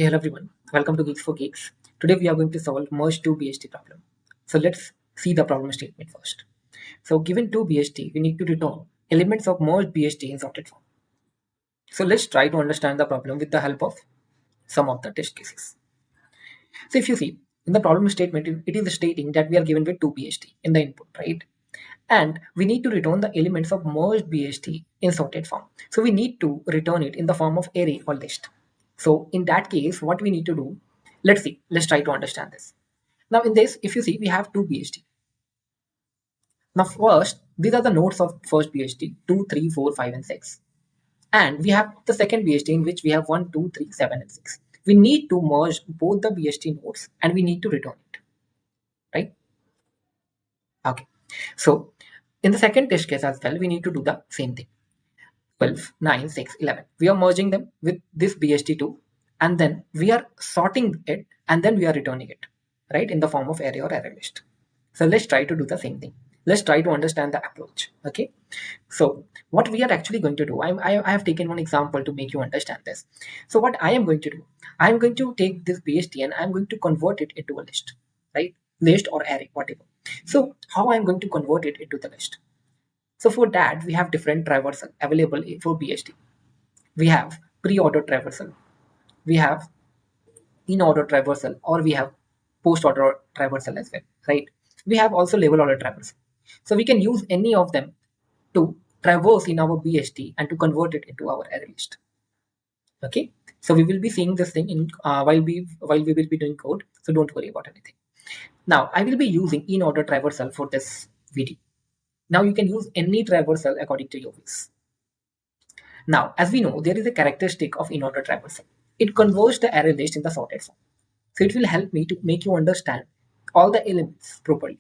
Hey, hello everyone, welcome to Geeks for Geeks. Today we are going to solve merge 2 BST problem. So let's see the problem statement first. So given 2 BST, we need to return elements of merged BST in sorted form. So let's try to understand the problem with the help of some of the test cases. So if you see in the problem statement, it is stating that we are given with 2 BST in the input, right? And we need to return the elements of merged BST in sorted form. So we need to return it in the form of array or list. So in that case, what we need to do, let's try to understand this. Now in this, if you see, we have two BST. Now first, these are the nodes of first BST, 2, 3, 4, 5, and 6. And we have the second BST in which we have 1, 2, 3, 7, and 6. We need to merge both the BST nodes and we need to return it, right? Okay. So in the second test case as well, we need to do the same thing. 12, 9, 6, 11. We are merging them with this BST2 and then we are sorting it and then we are returning it, right, in the form of array or array list. So let's try to do the same thing. Let's try to understand the approach. Okay. So what we are actually going to do, I have taken one example to make you understand this. So what I am going to do, I am going to take this BST and I'm going to convert it into a list, right? List or array, whatever. So how I'm going to convert it into the list? So for that, we have different traversal available for BST. We have pre-order traversal, we have in-order traversal, or we have post-order traversal as well, right? We have also level order traversal. So we can use any of them to traverse in our BST and to convert it into our array list. Okay. So we will be seeing this thing in while we will be doing code. So don't worry about anything. Now I will be using in-order traversal for this video. Now you can use any traversal according to your wish. Now, as we know, there is a characteristic of in-order traversal. It converts the array list in the sorted form. So it will help me to make you understand all the elements properly.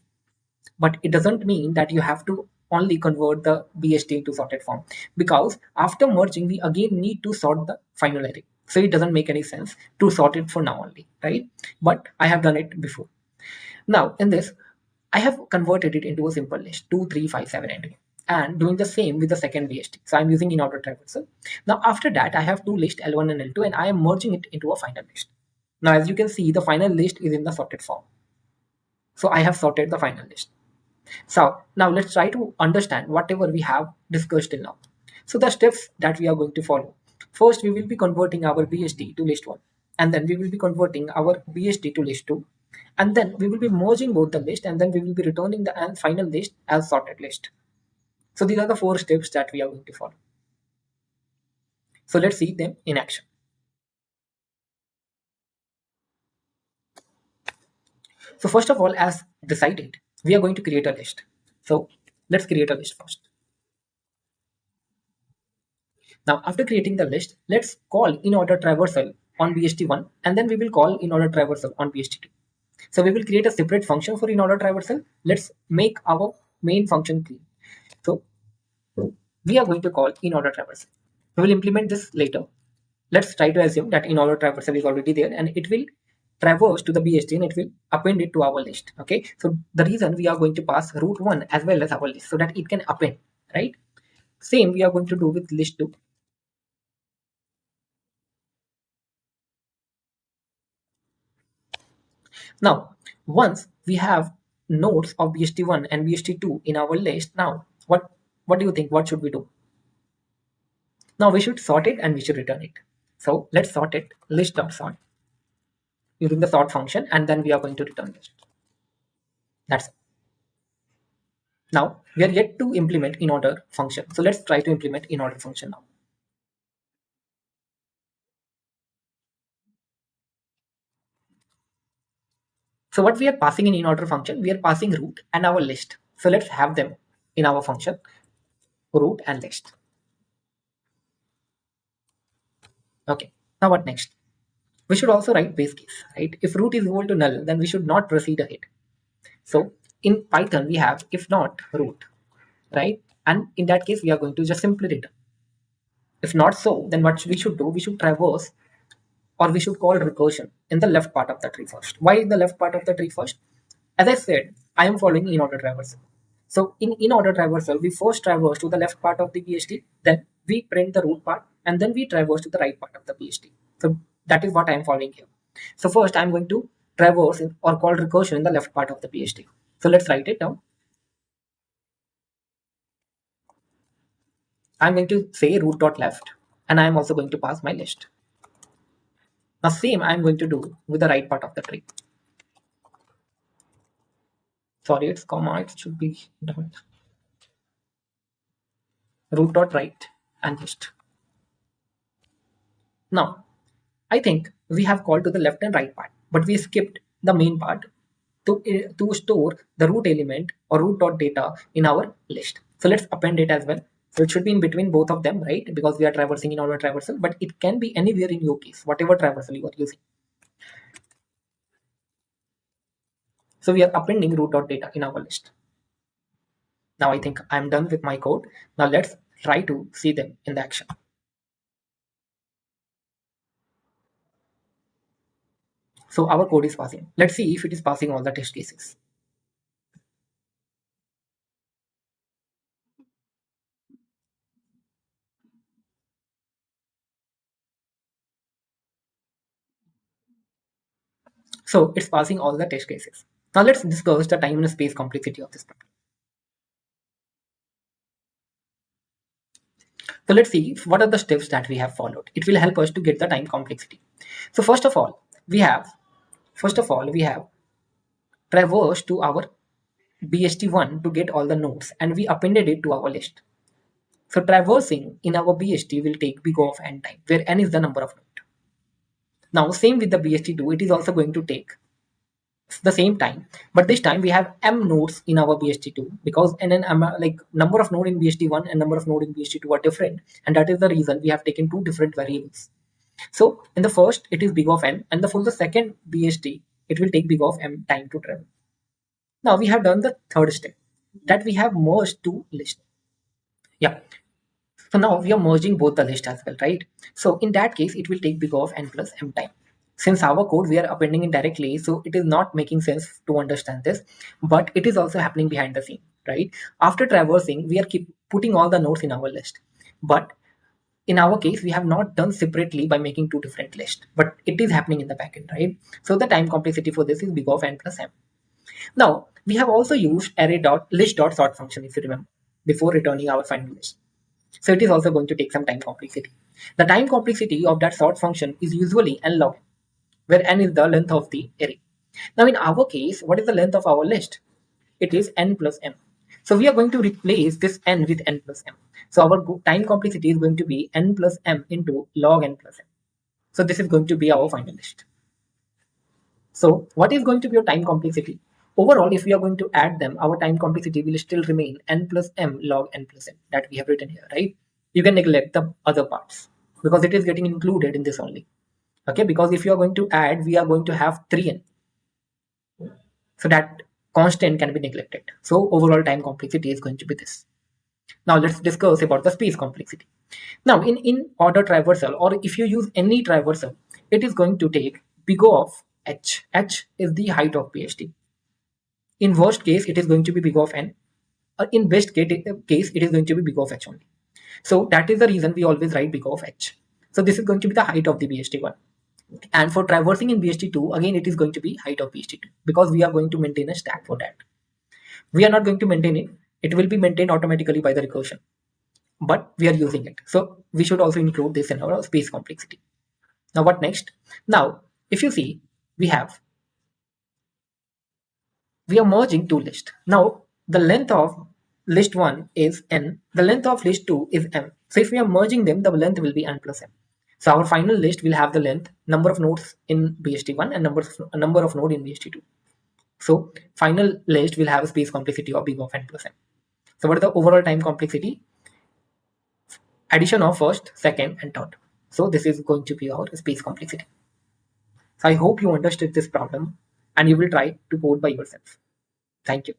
But it doesn't mean that you have to only convert the BST into sorted form, because after merging, we again need to sort the final array. So it doesn't make any sense to sort it for now only, right? But I have done it before. Now, in this, I have converted it into a simple list 2, 3, 5, 7, and 8. And doing the same with the second BST. So I'm using in order traversal. Now, after that, I have two lists L1 and L2, and I am merging it into a final list. Now, as you can see, the final list is in the sorted form. So I have sorted the final list. So now let's try to understand whatever we have discussed till now. So the steps that we are going to follow. First, we will be converting our BST to list 1. And then we will be converting our BST to list 2. And then we will be merging both the list and then we will be returning the final list as sorted list. So these are the 4 steps that we are going to follow. So let's see them in action. So first of all, as decided, we are going to create a list. So let's create a list first. Now, after creating the list, let's call in order traversal on BST1 and then we will call in order traversal on BST2. So we will create a separate function for in order traversal. Let's make our main function clean. So we are going to call in order traversal. We will implement this later. Let's try to assume that in order traversal is already there and it will traverse to the BST and it will append it to our list. Okay. So the reason we are going to pass root 1 as well as our list so that it can append, right? Same we are going to do with list 2. Now, once we have nodes of BST1 and BST2 in our list, now what do you think? What should we do? Now we should sort it and we should return it. So let's sort it list.sort using the sort function and then we are going to return list. That's it. Now we are yet to implement in order function. So let's try to implement in order function now. So what we are passing in order function, we are passing root and our list. So let's have them in our function, root and list. Okay. Now what next? We should also write base case, right? If root is equal to null, then we should not proceed ahead. So in Python, we have if not root, right? And in that case, we are going to just simply return. If not so, then what we should do, we should traverse or we should call recursion in the left part of the tree first. Why in the left part of the tree first? As I said, I am following in order traversal. So in order traversal, we first traverse to the left part of the BST, then we print the root part, and then we traverse to the right part of the BST. So That is what I am following here. So first I'm going to traverse or call recursion in the left part of the BST. So let's write it down. I'm going to say root.left, and I'm also going to pass my list. Now same I'm going to do with the right part of the tree. Sorry, it's comma, it should be dot. Root.right and list. Now I think we have called to the left and right part, but we skipped the main part to store the root element or root.data in our list. So let's append it as well. So it should be in between both of them, right? Because we are traversing in our traversal, but it can be anywhere in your case, whatever traversal you are using. So we are appending root.data in our list. Now I think I'm done with my code. Now let's try to see them in the action. So our code is passing. Let's see if it is passing all the test cases. So it's passing all the test cases. Now let's discuss the time and space complexity of this problem. So let's see what are the steps that we have followed. It will help us to get the time complexity. So first of all we have traversed to our BST1 to get all the nodes, and we appended it to our list. So traversing in our BST will take big O of n time, where n is the number of nodes. Now same with the BST2, it is also going to take the same time, but this time we have m nodes in our BST2 because like number of node in BST1 and number of node in BST2 are different, and that is the reason we have taken two different variables. So in the first it is big of n, and for the second BST it will take big of m time to travel. Now we have done the third step, that we have merged two lists. Yeah. So now we are merging both the list as well, right? So in that case, it will take big of n plus m time. Since our code we are appending it directly, so it is not making sense to understand this, but it is also happening behind the scene, right? After traversing, we are keep putting all the nodes in our list, but in our case, we have not done separately by making two different lists, but it is happening in the backend, right? So the time complexity for this is big of n plus m. Now we have also used array dot list dot sort function, if you remember, before returning our final list. So it is also going to take some time complexity. The time complexity of that sort function is usually n log n, where n is the length of the array. Now in our case, what is the length of our list? It is n plus m. So we are going to replace this n with n plus m. So our time complexity is going to be n plus m into log n plus m. So this is going to be our final list. So what is going to be your time complexity? Overall, if we are going to add them, our time complexity will still remain n plus m log n plus m that we have written here, right? You can neglect the other parts because it is getting included in this only. Okay, because if you are going to add, we are going to have 3n. So that constant can be neglected. So overall time complexity is going to be this. Now let's discuss about the space complexity. Now in order traversal, or if you use any traversal, it is going to take big O of h. H is the height of BST. In worst case, it is going to be big of n. In best case, it is going to be big of h only. So that is the reason we always write big of h. So this is going to be the height of the BST1. And for traversing in BST2, again, it is going to be height of BST2 because we are going to maintain a stack for that. We are not going to maintain it. It will be maintained automatically by the recursion, but we are using it. So we should also include this in our space complexity. Now what next? Now, if you see, we are merging two lists. Now the length of list 1 is n, the length of list 2 is m. So if we are merging them, the length will be n plus m. So our final list will have the length, number of nodes in BST1 and number of node in BST2. So final list will have a space complexity of big of n plus m. So what is the overall time complexity? Addition of first, second, and third. So this is going to be our space complexity. So I hope you understood this problem and you will try to code by yourself. Thank you.